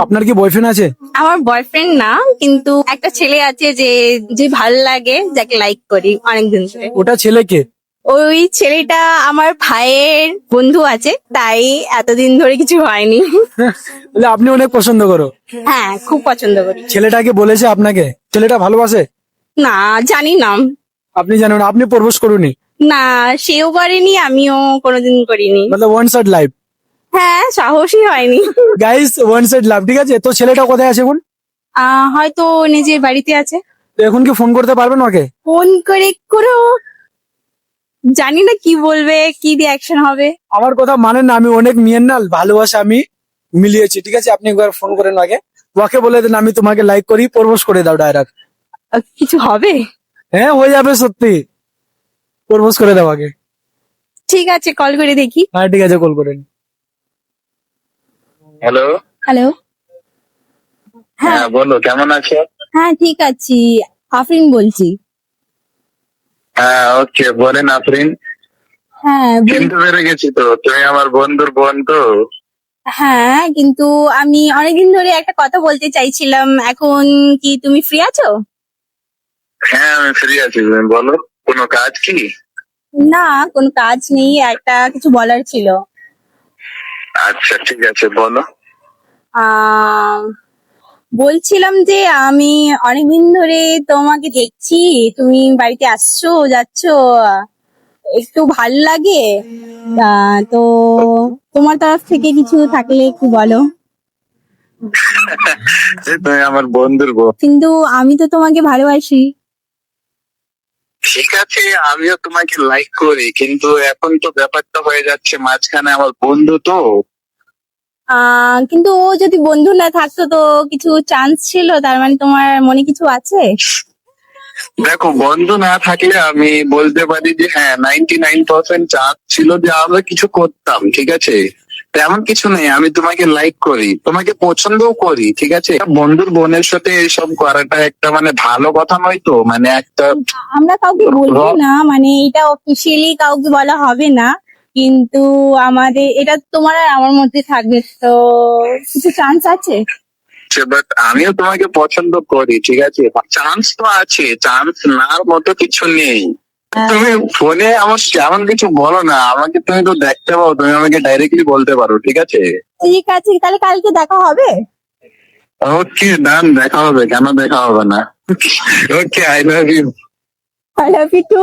আপনার কি বয়ফ্রেন্ড আছে? আমার বয়ফ্রেন্ড না, কিন্তু একটা ছেলে আছে যে যে ভালো লাগে, যাকে লাইক করি অনেকদিন ধরে। ওটা ছেলে কে? ওই ছেলেটা আমার ভাইয়ের বন্ধু আছে, তাই এতদিন ধরে কিছু হয়নি। বলে আপনি অনেক পছন্দ করো? হ্যাঁ, খুব পছন্দ করি। ছেলেটাকে বলেছে আপনাকে? ছেলেটা ভালোবাসে? না, জানি না। আপনি জানেন না, আপনি প্রপোজ করুনি? না, সেও করেনি, আমিও কোনোদিন করিনি। মানে ওয়ান সাইড লাইফ। হ্যাঁ, সাহসই হয়নি। গাইস, ওয়ান সাইড লাভ, ঠিক আছে। তো ছেলেটা কোথায় আছে এখন? হয়তো নিজের বাড়িতে আছে। তো এখন কি ফোন করতে পারবেন ওকে? ফোন করে করো, জানি না কি বলবে, কি রিয়াকশন হবে। আমার কথা মানেন না, আমি অনেক মেয়ের না ভালোবাসা আমি মিলিয়েছি, ঠিক আছে। আপনি একবার ফোন করেন ওকে, ওকে বলে দেন আমি তোমাকে লাইক করি, প্রপোজ করে দাও ডাইরেক্ট। কিছু হবে? হ্যাঁ, হয়ে যাবে সত্যি। প্রপোজ করে দাও আগে। ঠিক আছে, কল করে দেখি। হ্যাঁ ঠিক আছে, কল করেন। হ্যালো। হ্যালো। হ্যাঁ, হ্যাঁ বলো, কেমন আছো? হ্যাঁ, ঠিক আছি। আফরিন বলছি। হ্যাঁ ওকে, বলেন আফরিন। হ্যাঁ, চিনতে পেরে গেছি তো, তুমি আমার বন্ধুর বোন তো। হ্যাঁ, কিন্তু আমি অনেকদিন ধরে একটা কথা বলতে চাইছিলাম, এখন কি তুমি ফ্রি আছো? হ্যাঁ আমি ফ্রি আছি, তুমি বলো। কোনো কাজ কি? না, কোনো কাজ নেই, একটা কিছু বলার ছিল। আচ্ছা ঠিক আছে, বলো। আহ বলছিলাম যে আমি অনেকদিন ধরে তোমাকে দেখছি, তুমি বাড়িতে আসছো যাচ্ছো, একটু ভাল লাগে। তো তোমার তরফ থেকে কিছু থাকলে একটু বলো। তুমি আমার বন্ধুর বোন। কিন্তু আমি তো তোমাকে ভালোবাসি। ঠিক আছে, আমিও তোমাকে লাইক করি, কিন্তু এখন তো ব্যাপারটা হয়ে যাচ্ছে মাঝখানে আমার বন্ধু তো। কিন্তু ও যদি বন্ধু না থাকতো তো কিছু চান্স ছিল, তার মানে তোমার মনে কিছু আছে? দেখো, বন্ধু না থাকলে আমি বলতে পারি যে হ্যাঁ 99% চান্স ছিল যে আমরা কিছু করতাম, ঠিক আছে। তেমন কিছু নেই, আমি তোমাকে লাইক করি, তোমাকে পছন্দও করি, ঠিক আছে। বন্ধুর বোনের সাথে এসব করাটা একটা মানে ভালো কথা নয় তো, মানে একটা। আমরা কাউকে বলবো না, মানে এটা অফিসিয়ালি কাউকে বলা হবে না, কিন্তু আমাদের এটা তোমার আর আমার মধ্যে থাকবে, তো কিছু চান্স আছে। বাট আমিও তোমাকে পছন্দ করি, ঠিক আছে। চান্স তো আছে, চান্স নার মতো কিছু নেই। তুমি ফোনে আমার তেমন কিছু বলো না, আমাকে তুমি তো দেখতে পাও, তুমি আমাকে ডাইরেক্টলি বলতে পারো, ঠিক আছে। ঠিক আছে, তাহলে কালকে দেখা হবে। ওকে ডান, দেখা হবে, কেন দেখা হবে না। Okay, I love you. I love you two.